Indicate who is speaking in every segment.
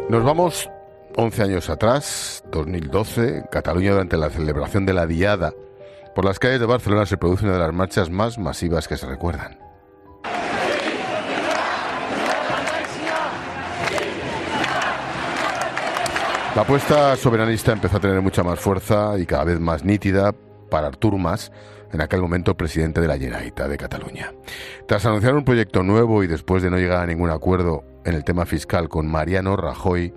Speaker 1: Nos vamos 11 años atrás, 2012, Cataluña, durante la celebración de la Diada. Por las calles de Barcelona se produce una de las marchas más masivas que se recuerdan. La apuesta soberanista empezó a tener mucha más fuerza y cada vez más nítida para Artur Mas, en aquel momento presidente de la Generalitat de Cataluña. Tras anunciar un proyecto nuevo y después de no llegar a ningún acuerdo en el tema fiscal con Mariano Rajoy,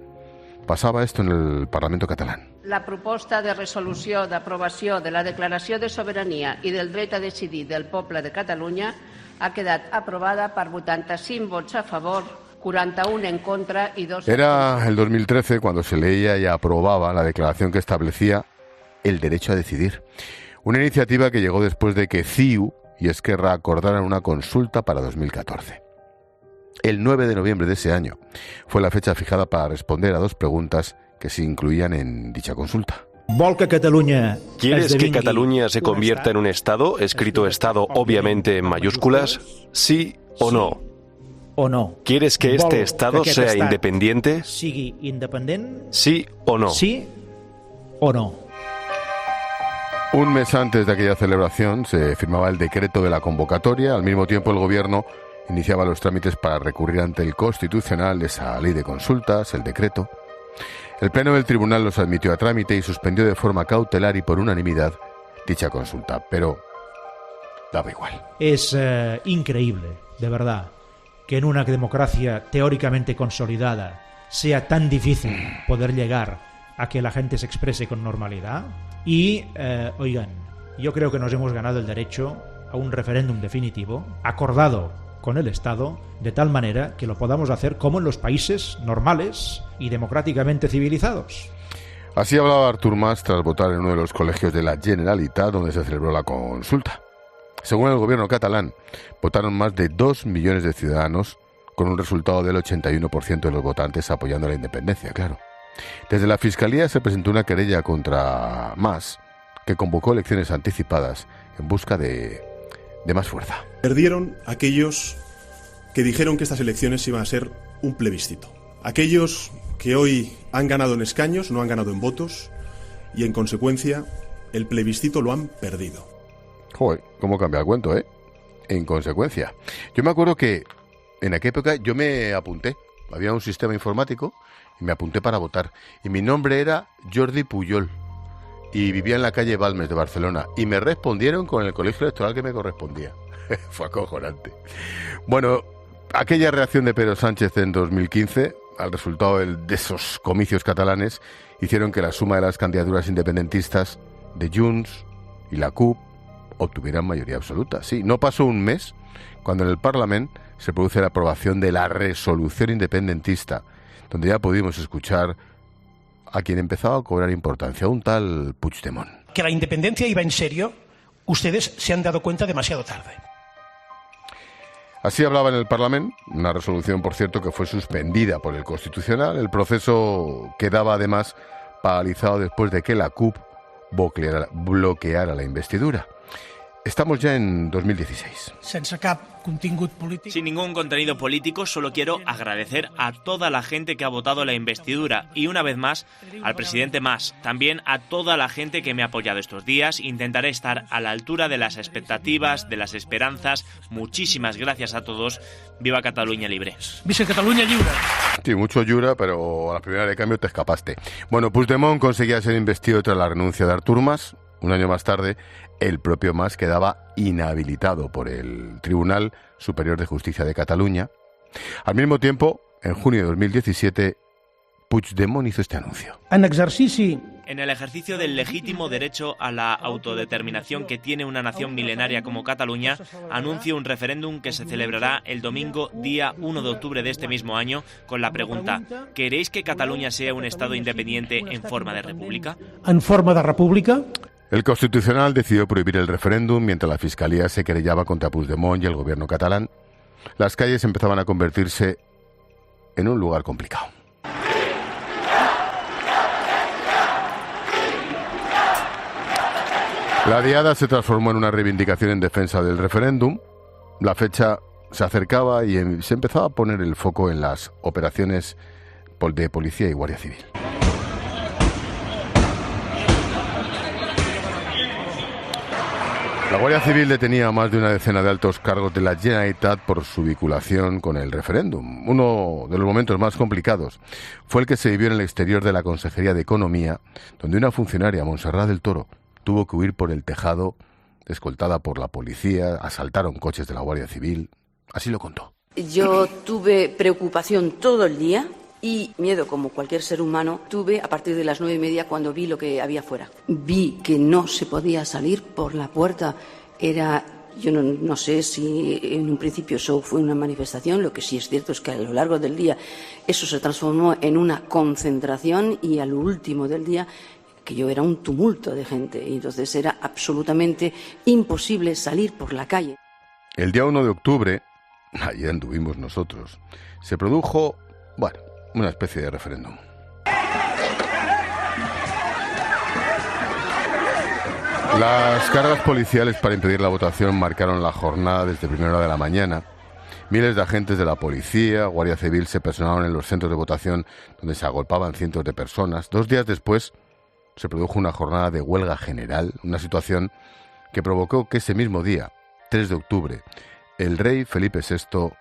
Speaker 1: pasaba esto en el Parlamento catalán.
Speaker 2: La proposta de resolució d'aprovació de la Declaració de Sobirania i del Dret a Decidir del Poble de Catalunya ha quedat aprovada per 85 vots a favor, 41 en contra y 2...
Speaker 1: Era el 2013 cuando se leía y aprobaba la declaración que establecía el derecho a decidir. Una iniciativa que llegó después de que CiU y Esquerra acordaran una consulta para 2014. El 9 de noviembre de ese año fue la fecha fijada para responder a dos preguntas que se incluían en dicha consulta.
Speaker 3: ¿Quieres que Cataluña se convierta en un Estado, escrito Estado obviamente en mayúsculas? ¿Sí o no? ¿Quieres que este Estado sea independiente? ¿Sí o no?
Speaker 4: ¿Sí o no?
Speaker 1: Un mes antes de aquella celebración se firmaba el decreto de la convocatoria. Al mismo tiempo el Gobierno iniciaba los trámites para recurrir ante el Constitucional esa ley de consultas, el decreto. El Pleno del Tribunal los admitió a trámite y suspendió de forma cautelar y por unanimidad dicha consulta, pero daba igual.
Speaker 4: Es increíble, de verdad, que en una democracia teóricamente consolidada sea tan difícil poder llegar a que la gente se exprese con normalidad. Y, oigan, yo creo que nos hemos ganado el derecho a un referéndum definitivo, acordado con el Estado, de tal manera que lo podamos hacer como en los países normales y democráticamente civilizados.
Speaker 1: Así hablaba Artur Mas tras votar en uno de los colegios de la Generalitat donde se celebró la consulta. Según el gobierno catalán, votaron más de 2 millones de ciudadanos, con un resultado del 81% de los votantes apoyando la independencia, claro. Desde la Fiscalía se presentó una querella contra Mas, que convocó elecciones anticipadas en busca de más fuerza.
Speaker 5: Perdieron aquellos que dijeron que estas elecciones iban a ser un plebiscito. Aquellos que hoy han ganado en escaños, no han ganado en votos, y en consecuencia el plebiscito lo han perdido.
Speaker 1: Joder, cómo cambia el cuento, ¿eh? En consecuencia. Yo me acuerdo que en aquella época yo me apunté. Había un sistema informático y me apunté para votar. Y mi nombre era Jordi Pujol. Y vivía en la calle Balmes de Barcelona. Y me respondieron con el colegio electoral que me correspondía. Fue acojonante. Bueno, aquella reacción de Pedro Sánchez en 2015, al resultado de esos comicios catalanes, hicieron que la suma de las candidaturas independentistas de Junts y la CUP obtuvieran mayoría absoluta. Sí, no pasó un mes cuando en el Parlamento se produce la aprobación de la resolución independentista, donde ya pudimos escuchar a quien empezaba a cobrar importancia, un tal Puigdemont.
Speaker 6: Que la independencia iba en serio, ustedes se han dado cuenta demasiado tarde.
Speaker 1: Así hablaba en el Parlamento, una resolución, por cierto, que fue suspendida por el Constitucional. El proceso quedaba además paralizado después de que la CUP bloqueara la investidura. Estamos ya en 2016.
Speaker 7: Sin ningún contenido político, solo quiero agradecer a toda la gente que ha votado la investidura y una vez más al presidente Mas, también a toda la gente que me ha apoyado estos días. Intentaré estar a la altura de las expectativas, de las esperanzas. Muchísimas gracias a todos. Viva Cataluña Libre.
Speaker 6: Viva Cataluña Libre.
Speaker 1: Sí, mucho Llura, pero a la primera de cambio te escapaste. Bueno, Puigdemont conseguía ser investido tras la renuncia de Artur Mas. Un año más tarde, el propio Mas quedaba inhabilitado por el Tribunal Superior de Justicia de Cataluña. Al mismo tiempo, en junio de 2017, Puigdemont hizo este anuncio.
Speaker 7: En el ejercicio del legítimo derecho a la autodeterminación que tiene una nación milenaria como Cataluña, anuncio un referéndum que se celebrará el domingo, día 1 de octubre de este mismo año, con la pregunta: ¿queréis que Cataluña sea un Estado independiente en forma de república?
Speaker 6: ¿En forma de república?
Speaker 1: El Constitucional decidió prohibir el referéndum mientras la Fiscalía se querellaba contra Puigdemont y el gobierno catalán. Las calles empezaban a convertirse en un lugar complicado. La diada se transformó en una reivindicación en defensa del referéndum. La fecha se acercaba y se empezaba a poner el foco en las operaciones de Policía y Guardia Civil. La Guardia Civil detenía a más de una decena de altos cargos de la Generalitat por su vinculación con el referéndum. Uno de los momentos más complicados fue el que se vivió en el exterior de la Consejería de Economía, donde una funcionaria, Montserrat del Toro, tuvo que huir por el tejado, escoltada por la policía, asaltaron coches de la Guardia Civil. Así lo contó.
Speaker 8: Yo tuve preocupación todo el día y miedo, como cualquier ser humano, tuve a partir de las 9:30 cuando vi lo que había fuera. Vi que no se podía salir por la puerta. Yo no sé si en un principio eso fue una manifestación. Lo que sí es cierto es que a lo largo del día eso se transformó en una concentración y al último del día aquello era un tumulto de gente y entonces era absolutamente imposible salir por la calle.
Speaker 1: El día 1 de octubre, allí anduvimos nosotros, se produjo, una especie de referéndum. Las cargas policiales para impedir la votación marcaron la jornada desde primera hora de la mañana. Miles de agentes de la policía, Guardia Civil se personaron en los centros de votación donde se agolpaban cientos de personas. 2 días después se produjo una jornada de huelga general, una situación que provocó que ese mismo día, 3 de octubre, el rey Felipe VI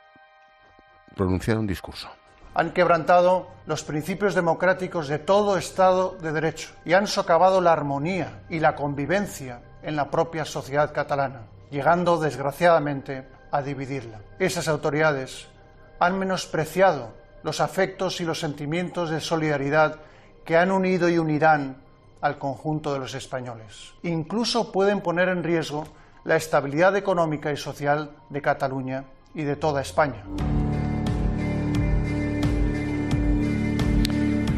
Speaker 1: pronunciara un discurso.
Speaker 9: Han quebrantado los principios democráticos de todo Estado de Derecho y han socavado la armonía y la convivencia en la propia sociedad catalana, llegando desgraciadamente a dividirla. Esas autoridades han menospreciado los afectos y los sentimientos de solidaridad que han unido y unirán al conjunto de los españoles. Incluso pueden poner en riesgo la estabilidad económica y social de Cataluña y de toda España.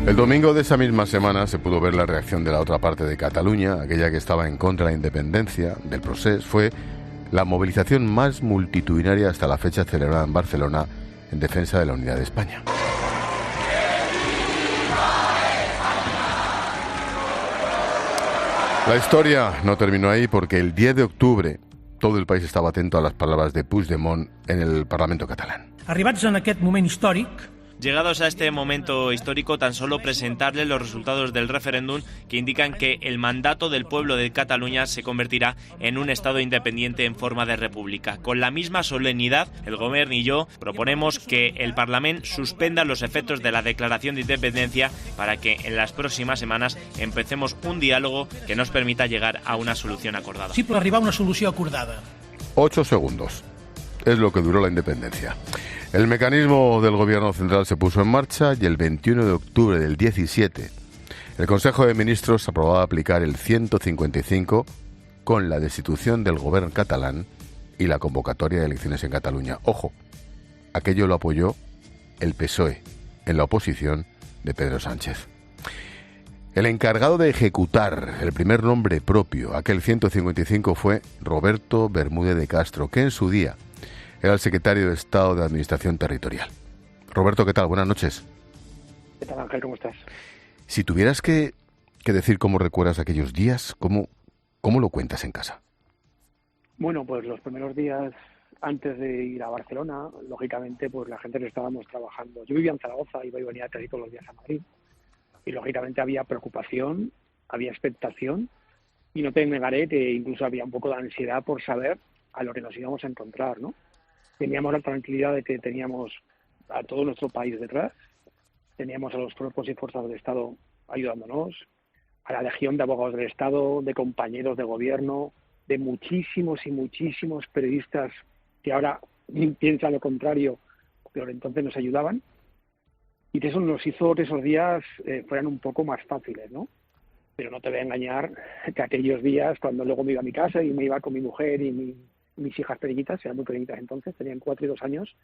Speaker 1: El domingo de esa misma semana se pudo ver la reacción de la otra parte de Cataluña, aquella que estaba en contra de la independencia, del procés. Fue la movilización más multitudinaria hasta la fecha celebrada en Barcelona en defensa de la unidad de España. La historia no terminó ahí porque el 10 de octubre todo el país estaba atento a las palabras de Puigdemont en el Parlamento catalán.
Speaker 6: Arribats en aquest moment històric,
Speaker 7: Llegados a este momento histórico, tan solo presentarles los resultados del referéndum que indican que el mandato del pueblo de Cataluña se convertirá en un Estado independiente en forma de república. Con la misma solemnidad, el Gobierno y yo proponemos que el Parlamento suspenda los efectos de la declaración de independencia para que en las próximas semanas empecemos un diálogo que nos permita llegar a una solución acordada.
Speaker 6: Sí, per arribar a una solució acordada.
Speaker 1: 8 segundos. Es lo que duró la independencia. El mecanismo del gobierno central se puso en marcha y el 21 de octubre del 17 el Consejo de Ministros aprobaba aplicar el 155 con la destitución del gobierno catalán y la convocatoria de elecciones en Cataluña. Ojo, aquello lo apoyó el PSOE en la oposición de Pedro Sánchez. El encargado de ejecutar el primer nombre propio, aquel 155, fue Roberto Bermúdez de Castro, que en su día era el secretario de Estado de Administración Territorial. Roberto, ¿qué tal? Buenas noches.
Speaker 10: ¿Qué tal, Ángel? ¿Cómo estás?
Speaker 1: Si tuvieras que decir cómo recuerdas aquellos días, ¿cómo lo cuentas en casa?
Speaker 10: Bueno, pues los primeros días antes de ir a Barcelona, lógicamente, pues la gente que estábamos trabajando. Yo vivía en Zaragoza, iba y venía casi todos los días a Madrid. Y lógicamente había preocupación, había expectación, y no te negaré que incluso había un poco de ansiedad por saber a lo que nos íbamos a encontrar, ¿no? Teníamos la tranquilidad de que teníamos a todo nuestro país detrás, teníamos a los cuerpos y fuerzas del Estado ayudándonos, a la legión de abogados del Estado, de compañeros de gobierno, de muchísimos y muchísimos periodistas que ahora piensan lo contrario, pero entonces nos ayudaban, y que eso nos hizo que esos días fueran un poco más fáciles, ¿no? Pero no te voy a engañar que aquellos días, cuando luego me iba a mi casa y me iba con mi mujer y mis hijas pequeñitas, eran muy pequeñitas entonces, tenían 4 y 2 años,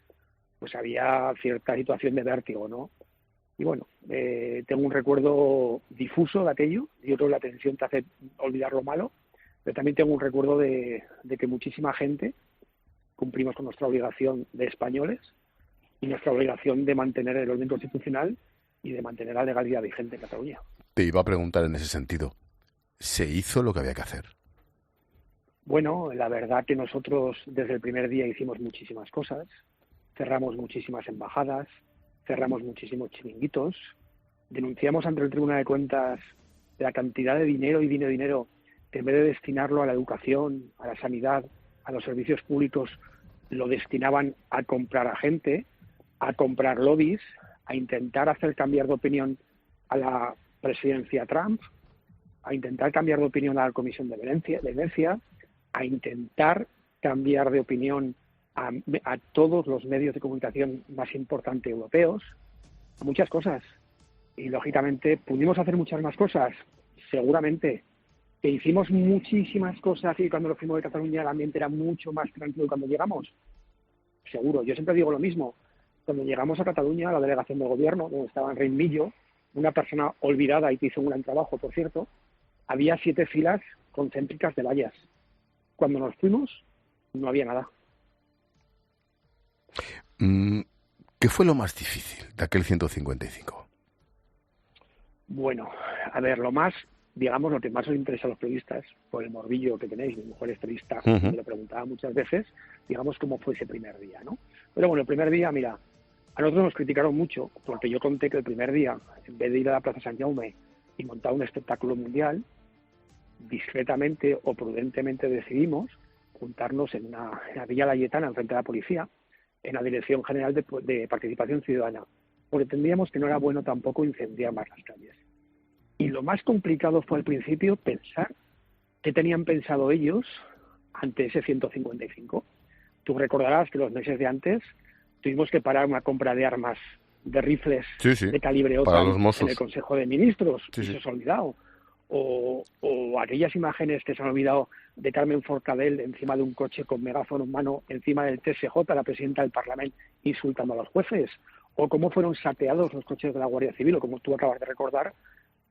Speaker 10: pues había cierta situación de vértigo, ¿no? Y bueno, tengo un recuerdo difuso de aquello, y otro la tensión te hace olvidar lo malo, pero también tengo un recuerdo de que muchísima gente cumplimos con nuestra obligación de españoles y nuestra obligación de mantener el orden constitucional y de mantener la legalidad vigente en Cataluña.
Speaker 1: Te iba a preguntar en ese sentido, ¿se hizo lo que había que hacer?
Speaker 10: Bueno, la verdad que nosotros desde el primer día hicimos muchísimas cosas, cerramos muchísimas embajadas, cerramos muchísimos chiringuitos, denunciamos ante el Tribunal de Cuentas la cantidad de dinero que en vez de destinarlo a la educación, a la sanidad, a los servicios públicos, lo destinaban a comprar a gente, a comprar lobbies, a intentar hacer cambiar de opinión a la presidencia Trump, a intentar cambiar de opinión a la Comisión de Venecia, a intentar cambiar de opinión a todos los medios de comunicación más importantes europeos, a muchas cosas. Y, lógicamente, pudimos hacer muchas más cosas, seguramente. Que hicimos muchísimas cosas y cuando nos fuimos de Cataluña el ambiente era mucho más tranquilo cuando llegamos. Seguro. Yo siempre digo lo mismo. Cuando llegamos a Cataluña, a la delegación del gobierno, donde estaba Enric Millo, una persona olvidada y que hizo un gran trabajo, por cierto, había 7 filas concéntricas de vallas. Cuando nos fuimos, no había nada.
Speaker 1: ¿Qué fue lo más difícil de aquel 155?
Speaker 10: Bueno, a ver, lo que más os interesa a los periodistas, por el morbillo que tenéis, mi mujer es periodista, me lo preguntaba muchas veces, digamos cómo fue ese primer día, ¿no? Pero bueno, el primer día, mira, a nosotros nos criticaron mucho, porque yo conté que el primer día, en vez de ir a la Plaza San Jaume y montar un espectáculo mundial, discretamente o prudentemente decidimos juntarnos en la Villa Layetana, enfrente de la policía, en la Dirección General de Participación Ciudadana, porque entendíamos que no era bueno tampoco incendiar más las calles. Y lo más complicado fue al principio pensar qué tenían pensado ellos ante ese 155. Tú recordarás que los meses de antes tuvimos que parar una compra de armas, de rifles de calibre OTAN en el Consejo de Ministros, y se os ha olvidado. O aquellas imágenes que se han olvidado de Carmen Forcadell encima de un coche con megáfono en mano, encima del TSJ, la presidenta del Parlamento, insultando a los jueces. O cómo fueron saqueados los coches de la Guardia Civil, o como tú acabas de recordar,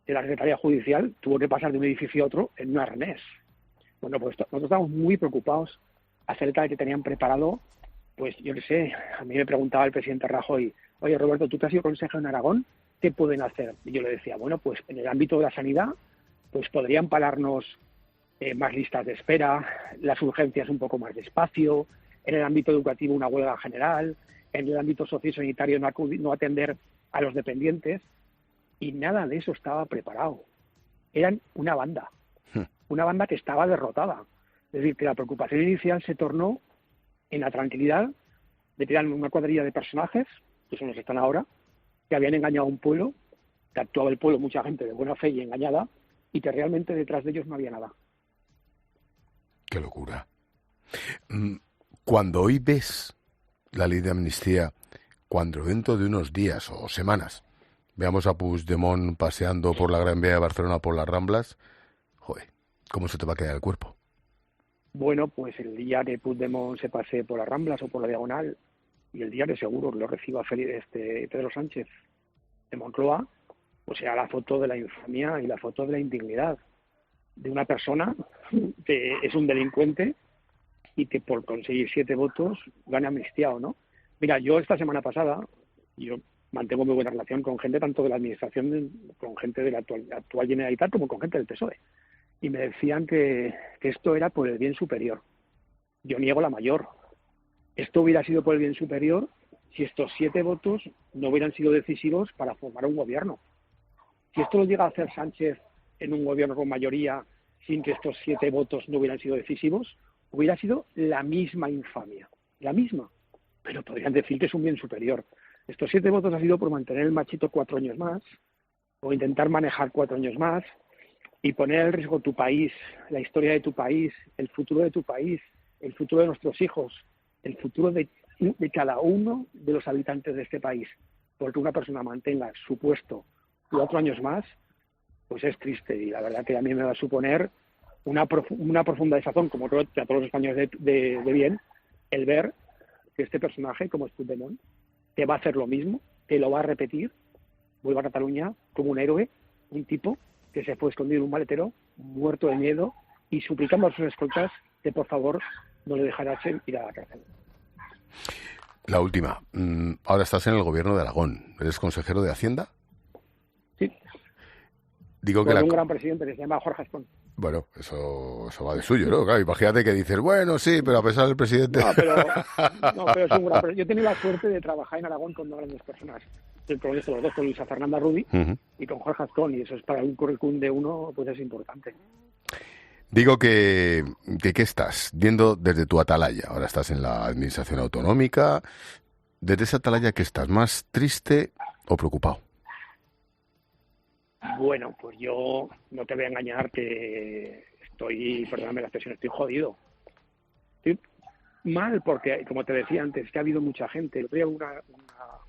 Speaker 10: de la Secretaría Judicial tuvo que pasar de un edificio a otro en un arnés. Bueno, pues nosotros estamos muy preocupados acerca de que tenían preparado, pues yo qué sé, a mí me preguntaba el presidente Rajoy, oye Roberto, tú te has sido consejero en Aragón, ¿qué pueden hacer? Y yo le decía, bueno, pues en el ámbito de la sanidad, pues podrían pararnos más listas de espera, las urgencias un poco más despacio, en el ámbito educativo una huelga general, en el ámbito sociosanitario no atender a los dependientes. Y nada de eso estaba preparado. Eran una banda que estaba derrotada. Es decir, que la preocupación inicial se tornó en la tranquilidad de que eran una cuadrilla de personajes, que son los que están ahora, que habían engañado a un pueblo, que actuaba el pueblo, mucha gente de buena fe y engañada, y que realmente detrás de ellos no había nada.
Speaker 1: ¡Qué locura! Cuando hoy ves la ley de amnistía, cuando dentro de unos días o semanas veamos a Puigdemont paseando por la Gran Vía de Barcelona, por las Ramblas, joder, ¿cómo se te va a quedar el cuerpo?
Speaker 10: Bueno, pues el día que Puigdemont se pase por las Ramblas o por la Diagonal, y el día que seguro lo reciba Pedro Sánchez de Moncloa, pues será la foto de la infamia y la foto de la indignidad de una persona que es un delincuente y que por conseguir 7 votos gana amnistiado, ¿no? Mira, yo esta semana pasada, yo mantengo muy buena relación con gente tanto de la administración, con gente de la actual Generalitat como con gente del PSOE. Y me decían que esto era por el bien superior. Yo niego la mayor. Esto hubiera sido por el bien superior si estos 7 votos no hubieran sido decisivos para formar un gobierno. Si esto lo llega a hacer Sánchez en un gobierno con mayoría sin que estos 7 votos no hubieran sido decisivos, hubiera sido la misma infamia. La misma. Pero podrían decir que es un bien superior. Estos 7 votos ha sido por mantener el machito 4 años más, o intentar manejar 4 años más, y poner en riesgo tu país, la historia de tu país, el futuro de tu país, el futuro de nuestros hijos, el futuro de cada uno de los habitantes de este país. Porque una persona mantenga su puesto 4 años más, pues es triste. Y la verdad que a mí me va a suponer una profunda desazón, como creo que a todos los españoles de bien, el ver que este personaje, como es Puigdemont, que va a hacer lo mismo, que lo va a repetir, vuelva a Cataluña como un héroe, un tipo que se fue escondido en un maletero, muerto de miedo, y suplicando a sus escoltas que por favor no le dejaran ir a la cárcel.
Speaker 1: La última. Ahora estás en el gobierno de Aragón. ¿Eres consejero de Hacienda?
Speaker 10: Sí.
Speaker 1: Digo
Speaker 10: con
Speaker 1: que
Speaker 10: un gran presidente que se llama Jorge Aspón.
Speaker 1: Bueno, eso va de suyo, ¿no? Claro, imagínate que dices, bueno, sí, pero a pesar del presidente...
Speaker 10: No, pero yo he tenido la suerte de trabajar en Aragón con dos grandes personas. Los dos, con Luisa Fernanda Rudi y con Jorge Azcón, y eso es para un currículum de uno, pues es importante.
Speaker 1: Digo que ¿qué estás viendo desde tu atalaya? Ahora estás en la administración autonómica. Desde esa atalaya, ¿qué estás? ¿Más triste o preocupado?
Speaker 10: Bueno, pues yo no te voy a engañar que perdóname la expresión, estoy jodido. Estoy mal porque, como te decía antes, que ha habido mucha gente. El otro día una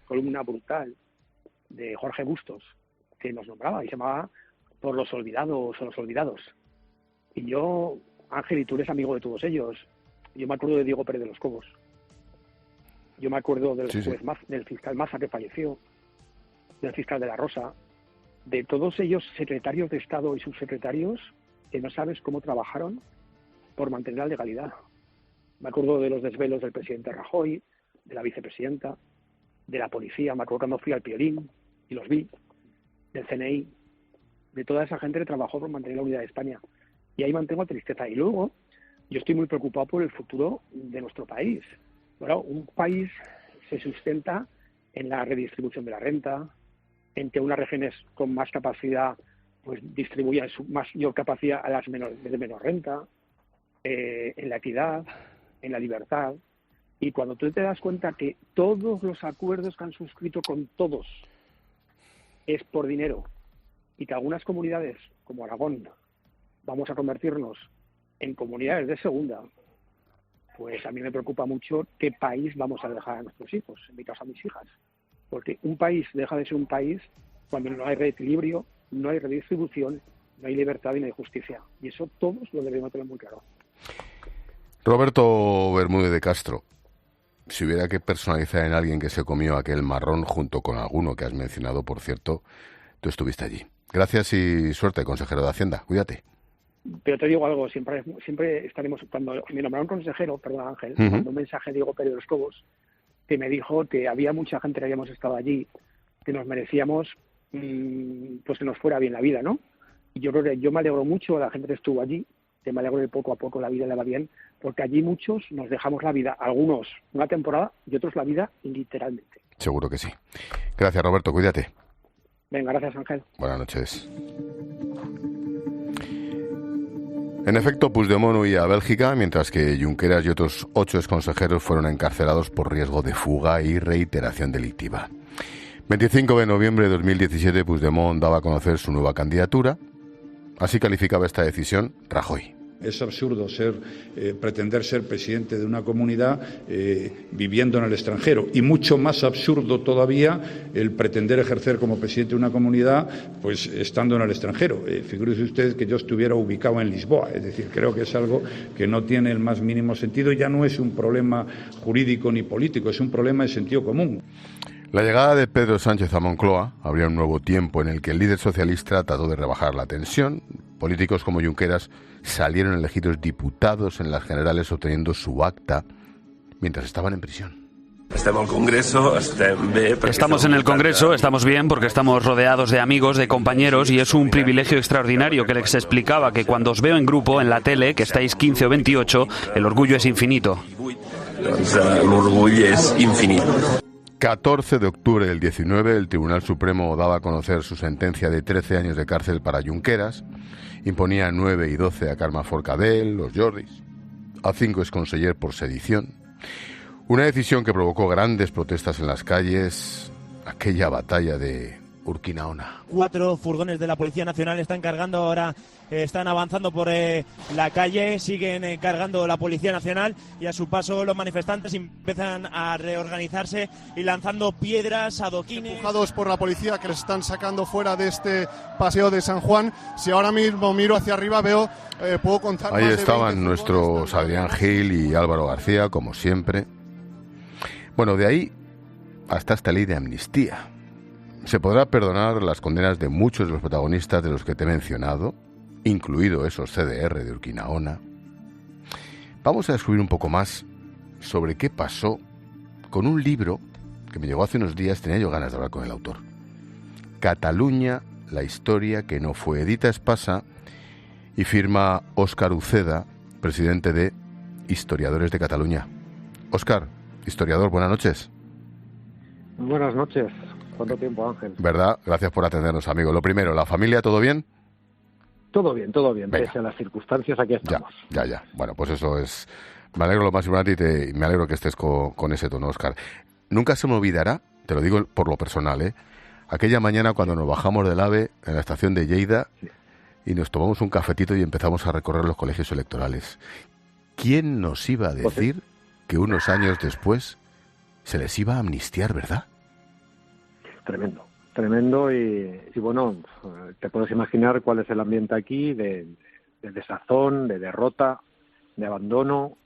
Speaker 10: columna brutal de Jorge Bustos que nos nombraba y se llamaba Por los olvidados o los olvidados. Y yo, Ángel, y tú eres amigo de todos ellos. Yo me acuerdo de Diego Pérez de los Cobos. Yo me acuerdo del del fiscal Maza que falleció, del fiscal de la Rosa, de todos ellos secretarios de Estado y subsecretarios que no sabes cómo trabajaron por mantener la legalidad. Me acuerdo de los desvelos del presidente Rajoy, de la vicepresidenta, de la policía. Me acuerdo cuando fui al Piolín y los vi, del CNI, de toda esa gente que trabajó por mantener la unidad de España. Y ahí mantengo tristeza. Y luego, yo estoy muy preocupado por el futuro de nuestro país. Bueno, un país se sustenta en la redistribución de la renta, en que unas regiones con más capacidad pues distribuyan su mayor capacidad a las de menor renta, en la equidad, en la libertad. Y cuando tú te das cuenta que todos los acuerdos que han suscrito con todos es por dinero, y que algunas comunidades, como Aragón, vamos a convertirnos en comunidades de segunda, pues a mí me preocupa mucho qué país vamos a dejar a nuestros hijos, en mi caso a mis hijas. Porque un país deja de ser un país cuando no hay reequilibrio, no hay redistribución, no hay libertad y no hay justicia. Y eso todos lo debemos tener muy claro.
Speaker 1: Roberto Bermúdez de Castro, si hubiera que personalizar en alguien que se comió aquel marrón junto con alguno que has mencionado, por cierto, tú estuviste allí. Gracias y suerte, consejero de Hacienda. Cuídate.
Speaker 10: Pero te digo algo, siempre estaremos... Cuando me nombraron consejero, perdón Ángel, mandó un mensaje a Diego Pérez de los Cobos, que me dijo que había mucha gente que habíamos estado allí, que nos merecíamos pues que nos fuera bien la vida, ¿no? Y yo creo que yo me alegro mucho de la gente que estuvo allí, que me alegro de poco a poco la vida le va bien, porque allí muchos nos dejamos la vida, algunos una temporada y otros la vida literalmente.
Speaker 1: Seguro que sí. Gracias, Roberto, cuídate.
Speaker 10: Venga, gracias, Ángel.
Speaker 1: Buenas noches. En efecto, Puigdemont huía a Bélgica, mientras que Junqueras y otros 8 exconsejeros fueron encarcelados por riesgo de fuga y reiteración delictiva. 25 de noviembre de 2017, Puigdemont daba a conocer su nueva candidatura. Así calificaba esta decisión Rajoy.
Speaker 11: Es absurdo pretender ser presidente de una comunidad viviendo en el extranjero, y mucho más absurdo todavía el pretender ejercer como presidente de una comunidad pues estando en el extranjero. Figúrese usted que yo estuviera ubicado en Lisboa, es decir, creo que es algo que no tiene el más mínimo sentido. Ya no es un problema jurídico ni político, es un problema de sentido común.
Speaker 1: La llegada de Pedro Sánchez a Moncloa abría un nuevo tiempo en el que el líder socialista trató de rebajar la tensión. Políticos como Junqueras salieron elegidos diputados en las generales obteniendo su acta mientras estaban en prisión.
Speaker 12: Estamos en el Congreso, estamos bien porque estamos rodeados de amigos, de compañeros, y es un privilegio extraordinario que les explicaba que cuando os veo en grupo, en la tele, que estáis 15 o 28, el orgullo es infinito.
Speaker 1: El orgullo es infinito. 14 de octubre del 19, el Tribunal Supremo daba a conocer su sentencia de 13 años de cárcel para Junqueras, imponía 9 y 12 a Carme Forcadell, los Jordis, a 5 exconsellers por sedición. Una decisión que provocó grandes protestas en las calles, aquella batalla de Urquinaona.
Speaker 13: 4 furgones de la Policía Nacional están cargando ahora, están avanzando por la calle, siguen cargando la Policía Nacional, y a su paso los manifestantes empiezan a reorganizarse y lanzando piedras, adoquines.
Speaker 14: Empujados por la policía que les están sacando fuera de este paseo de San Juan. Si ahora mismo miro hacia arriba veo, puedo contar.
Speaker 1: Ahí estaban nuestros Adrián Gil y Álvaro García, como siempre. Bueno, de ahí hasta esta ley de amnistía. Se podrá perdonar las condenas de muchos de los protagonistas de los que te he mencionado, incluido esos CDR de Urquinaona. Vamos a descubrir un poco más sobre qué pasó con un libro que me llegó hace unos días, tenía yo ganas de hablar con el autor. Cataluña, la historia que no fue, edita Espasa, y firma Óscar Uceda, presidente de Historiadores de Cataluña. Óscar, historiador, buenas noches.
Speaker 15: Buenas noches. ¿Cuánto tiempo, Ángel?
Speaker 1: ¿Verdad? Gracias por atendernos, amigo. Lo primero, ¿la familia todo bien?
Speaker 15: Todo bien. Venga. Pese a las circunstancias, aquí estamos.
Speaker 1: Ya. Bueno, pues eso es... Me alegro lo más importante y me alegro que estés con ese tono, Óscar. Nunca se me olvidará, te lo digo por lo personal, aquella mañana cuando nos bajamos del AVE en la estación de Lleida y nos tomamos un cafetito y empezamos a recorrer los colegios electorales. ¿Quién nos iba a decir que unos años después se les iba a amnistiar, verdad?
Speaker 15: Tremendo y bueno, te puedes imaginar cuál es el ambiente aquí de desazón, de derrota, de abandono,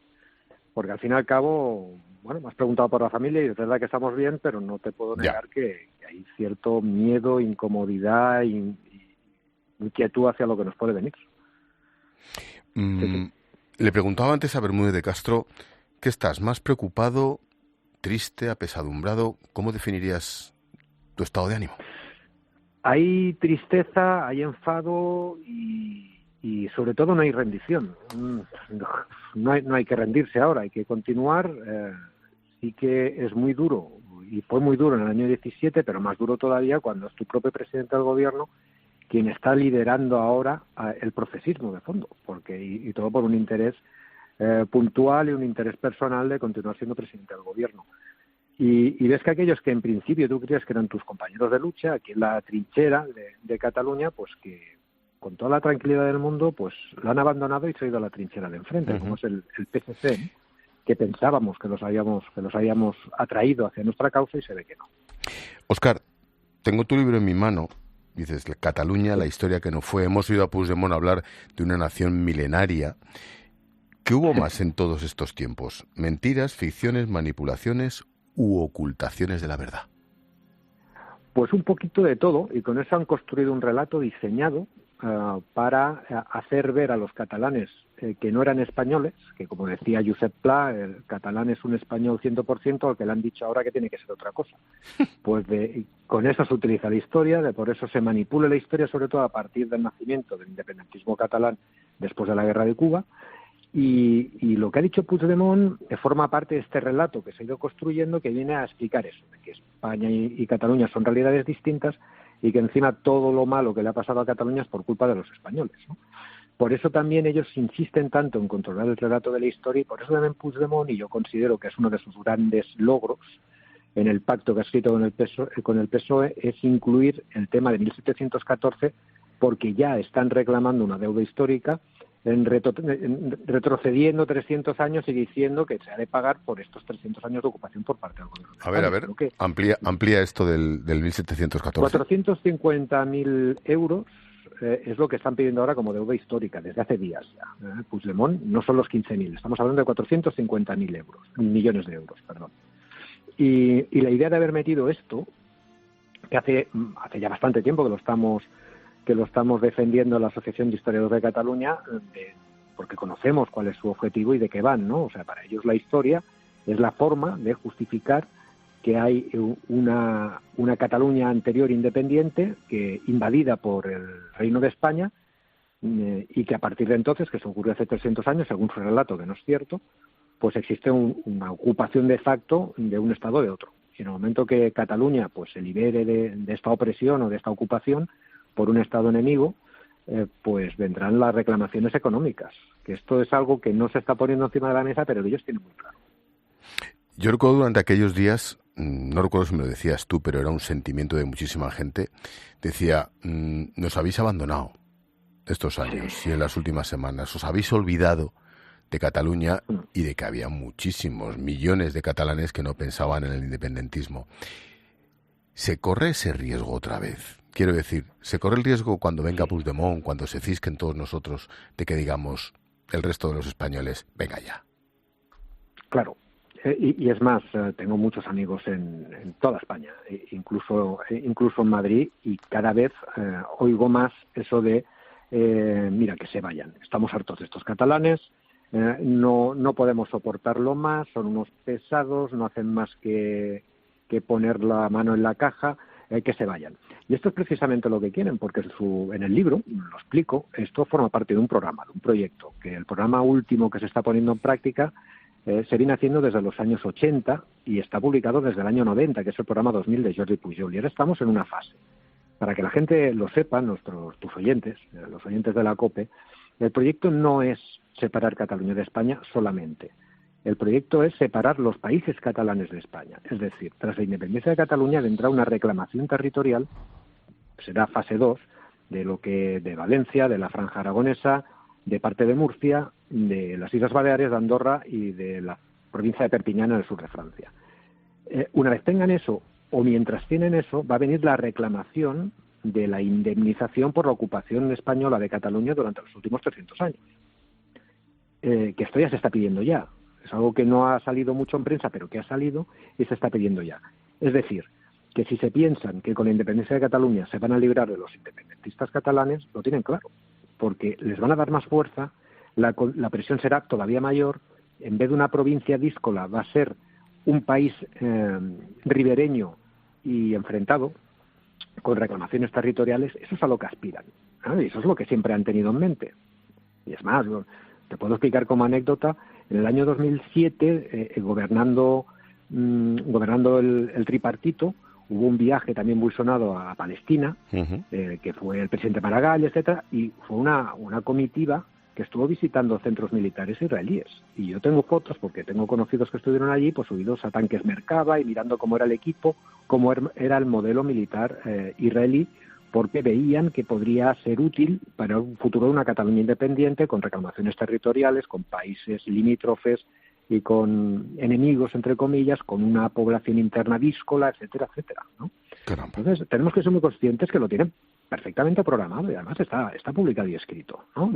Speaker 15: porque al fin y al cabo, bueno, me has preguntado por la familia y es verdad que estamos bien, pero no te puedo negar que hay cierto miedo, incomodidad y inquietud hacia lo que nos puede venir. Sí.
Speaker 1: Le preguntaba antes a Bermúdez de Castro, ¿qué estás? ¿Más preocupado, triste, apesadumbrado? ¿Cómo definirías tu estado de ánimo?
Speaker 15: Hay tristeza, hay enfado y sobre todo no hay rendición. No hay que rendirse ahora, hay que continuar. Sí que es muy duro y fue muy duro en el año 17, pero más duro todavía cuando es tu propio presidente del gobierno quien está liderando ahora el procesismo de fondo, porque y todo por un interés puntual y un interés personal de continuar siendo presidente del gobierno. Y ves que aquellos que en principio tú creías que eran tus compañeros de lucha, aquí en la trinchera de Cataluña, pues que con toda la tranquilidad del mundo, pues la han abandonado y se ha ido a la trinchera de enfrente, como es el PSC, ¿no? Que pensábamos que los habíamos atraído hacia nuestra causa y se ve que no.
Speaker 1: Óscar, tengo tu libro en mi mano. Dices, Cataluña, la historia que no fue. Hemos oído a Puigdemont hablar de una nación milenaria. ¿Qué hubo más en todos estos tiempos? ¿Mentiras, ficciones, manipulaciones u ocultaciones de la verdad?
Speaker 15: Pues un poquito de todo, y con eso han construido un relato diseñado para hacer ver a los catalanes que no eran españoles, que como decía Josep Pla, el catalán es un español 100%, al que le han dicho ahora que tiene que ser otra cosa. Pues con eso se utiliza la historia, por eso se manipula la historia, sobre todo a partir del nacimiento del independentismo catalán después de la Guerra de Cuba. Y lo que ha dicho Puigdemont forma parte de este relato que se ha ido construyendo, que viene a explicar eso, de que España y Cataluña son realidades distintas y que encima todo lo malo que le ha pasado a Cataluña es por culpa de los españoles, ¿no? Por eso también ellos insisten tanto en controlar el relato de la historia y por eso también Puigdemont, y yo considero que es uno de sus grandes logros en el pacto que ha escrito con el PSOE, es incluir el tema de 1714, porque ya están reclamando una deuda histórica retrocediendo 300 años y diciendo que se ha de pagar por estos 300 años de ocupación por parte del gobierno.
Speaker 1: A ver, amplía esto del 1714.
Speaker 15: 450.000 euros es lo que están pidiendo ahora como deuda histórica desde hace días ya. Puigdemont no son los 15.000, estamos hablando de 450.000 millones de euros, perdón. Y la idea de haber metido esto, que hace ya bastante tiempo que lo estamos defendiendo en la Asociación de Historiadores de Cataluña, porque conocemos cuál es su objetivo y de qué van, ¿no? O sea, para ellos la historia es la forma de justificar que hay una Cataluña anterior independiente, que invadida por el Reino de España, y que a partir de entonces, que se ocurrió hace 300 años, según su relato, que no es cierto, pues existe una ocupación de facto de un Estado de otro. Y en el momento que Cataluña pues se libere de esta opresión o de esta ocupación por un Estado enemigo, pues vendrán las reclamaciones económicas, que esto es algo que no se está poniendo encima de la mesa, pero ellos tienen muy claro.
Speaker 1: Yo recuerdo durante aquellos días, no recuerdo si me lo decías tú, pero era un sentimiento de muchísima gente, decía, nos habéis abandonado estos años y en las últimas semanas, os habéis olvidado de Cataluña y de que había muchísimos millones de catalanes que no pensaban en el independentismo. ¿Se corre ese riesgo otra vez? Quiero decir, ¿se corre el riesgo cuando venga Puigdemont, cuando se cisquen todos nosotros, de que digamos el resto de los españoles, venga ya?
Speaker 15: Claro, y es más, tengo muchos amigos en toda España, incluso en Madrid, y cada vez oigo más eso de, mira, que se vayan, estamos hartos de estos catalanes, no podemos soportarlo más, son unos pesados, no hacen más que poner la mano en la caja, que se vayan. Y esto es precisamente lo que quieren, porque en el libro, lo explico, esto forma parte de un programa, de un proyecto, que el programa último que se está poniendo en práctica se viene haciendo desde los años 80 y está publicado desde el año 90, que es el programa 2000 de Jordi Pujol. Y ahora estamos en una fase. Para que la gente lo sepa, tus oyentes, los oyentes de la COPE, el proyecto no es separar Cataluña de España solamente. El proyecto es separar los países catalanes de España. Es decir, tras la independencia de Cataluña vendrá una reclamación territorial, será fase 2, de Valencia, de la Franja Aragonesa, de parte de Murcia, de las Islas Baleares, de Andorra y de la provincia de Perpiñán en el sur de Francia. Una vez tengan eso, o mientras tienen eso, va a venir la reclamación de la indemnización por la ocupación española de Cataluña durante los últimos 300 años. Que esto ya se está pidiendo ya. Es algo que no ha salido mucho en prensa, pero que ha salido y se está pidiendo ya. Es decir, que si se piensan que con la independencia de Cataluña se van a librar de los independentistas catalanes, lo tienen claro, porque les van a dar más fuerza, la presión será todavía mayor, en vez de una provincia díscola va a ser un país ribereño y enfrentado, con reclamaciones territoriales. Eso es a lo que aspiran, ¿eh? Y eso es lo que siempre han tenido en mente. Y es más, te puedo explicar como anécdota, en el año 2007, gobernando el tripartito, hubo un viaje también muy sonado a Palestina, que fue el presidente Maragall, etcétera, y fue una comitiva que estuvo visitando centros militares israelíes. Y yo tengo fotos, porque tengo conocidos que estuvieron allí, pues subidos a tanques Merkava y mirando cómo era el equipo, cómo era el modelo militar israelí, porque veían que podría ser útil para un futuro de una Cataluña independiente, con reclamaciones territoriales, con países limítrofes y con enemigos, entre comillas, con una población interna díscola, etcétera, etcétera, ¿no? Entonces, tenemos que ser muy conscientes que lo tienen perfectamente programado y además está publicado y escrito, ¿no?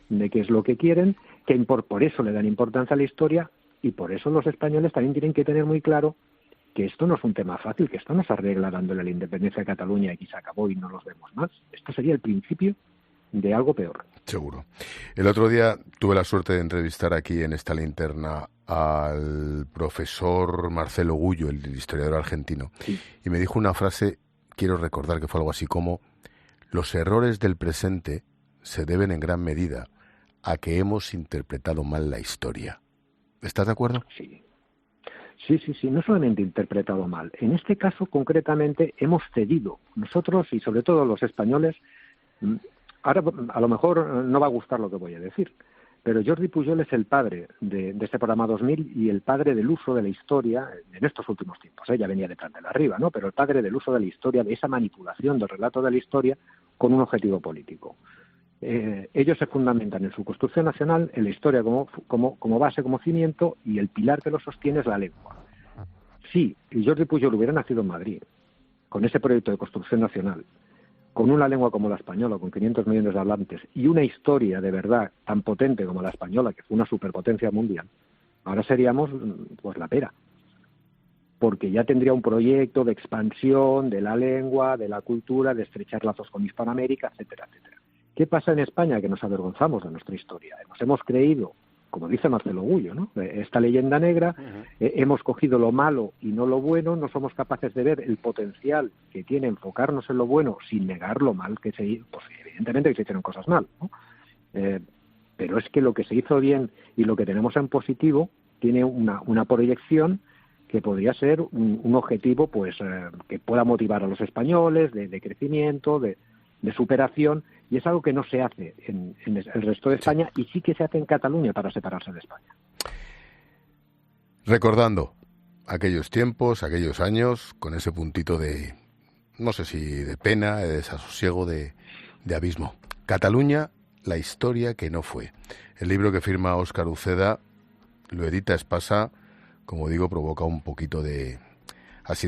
Speaker 15: De qué es lo que quieren, que por eso le dan importancia a la historia, y por eso los españoles también tienen que tener muy claro que esto no es un tema fácil, que esto no se arregla dándole la independencia a Cataluña y que se acabó y no los vemos más. Esto sería el principio de algo peor.
Speaker 1: Seguro. El otro día tuve la suerte de entrevistar aquí en esta linterna al profesor Marcelo Gullo, el historiador argentino, sí. Y me dijo una frase, quiero recordar que fue algo así como: los errores del presente se deben en gran medida a que hemos interpretado mal la historia. ¿Estás de acuerdo?
Speaker 15: Sí. Sí, no solamente interpretado mal. En este caso, concretamente, hemos cedido. Nosotros, y sobre todo los españoles, ahora a lo mejor no va a gustar lo que voy a decir, pero Jordi Pujol es el padre de este programa 2000 y el padre del uso de la historia en estos últimos tiempos. Ya venía de plan de arriba, ¿no? Pero el padre del uso de la historia, de esa manipulación del relato de la historia con un objetivo político. Ellos se fundamentan en su construcción nacional, en la historia como base, como cimiento, y el pilar que lo sostiene es la lengua. Si Jordi Pujol hubiera nacido en Madrid, con ese proyecto de construcción nacional, con una lengua como la española, con 500 millones de hablantes, y una historia de verdad tan potente como la española, que fue una superpotencia mundial, ahora seríamos pues la pera. Porque ya tendría un proyecto de expansión de la lengua, de la cultura, de estrechar lazos con Hispanoamérica, etcétera, etcétera. ¿Qué pasa en España? Que nos avergonzamos de nuestra historia. Nos hemos creído, como dice Marcelo Gullo, ¿no?, esta leyenda negra, hemos cogido lo malo y no lo bueno, no somos capaces de ver el potencial que tiene enfocarnos en lo bueno sin negar lo mal que se hizo. Pues evidentemente que se hicieron cosas mal, ¿no? Pero es que lo que se hizo bien y lo que tenemos en positivo tiene una proyección que podría ser un objetivo pues que pueda motivar a los españoles de crecimiento, de superación, y es algo que no se hace en el resto de España, y sí que se hace en Cataluña para separarse de España.
Speaker 1: Recordando aquellos tiempos, aquellos años, con ese puntito de, no sé si de pena, de desasosiego, de abismo. Cataluña, la historia que no fue. El libro que firma Óscar Uceda, lo edita Espasa, como digo, provoca un poquito de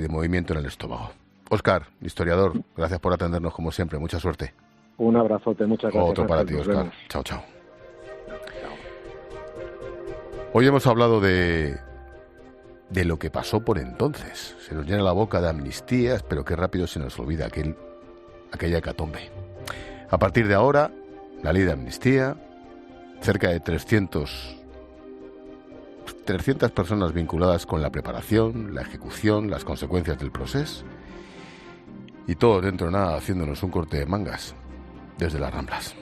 Speaker 1: movimiento en el estómago. Óscar, historiador, gracias por atendernos como siempre. Mucha suerte.
Speaker 15: Un abrazote, muchas gracias.
Speaker 1: Otro para ti, Óscar. Chao, chao. Hoy hemos hablado de lo que pasó por entonces. Se nos llena la boca de amnistías, pero qué rápido se nos olvida aquella hecatombe. A partir de ahora, la ley de amnistía, cerca de 300 personas vinculadas con la preparación, la ejecución, las consecuencias del proceso. y todos dentro de nada haciéndonos un corte de mangas desde las Ramblas.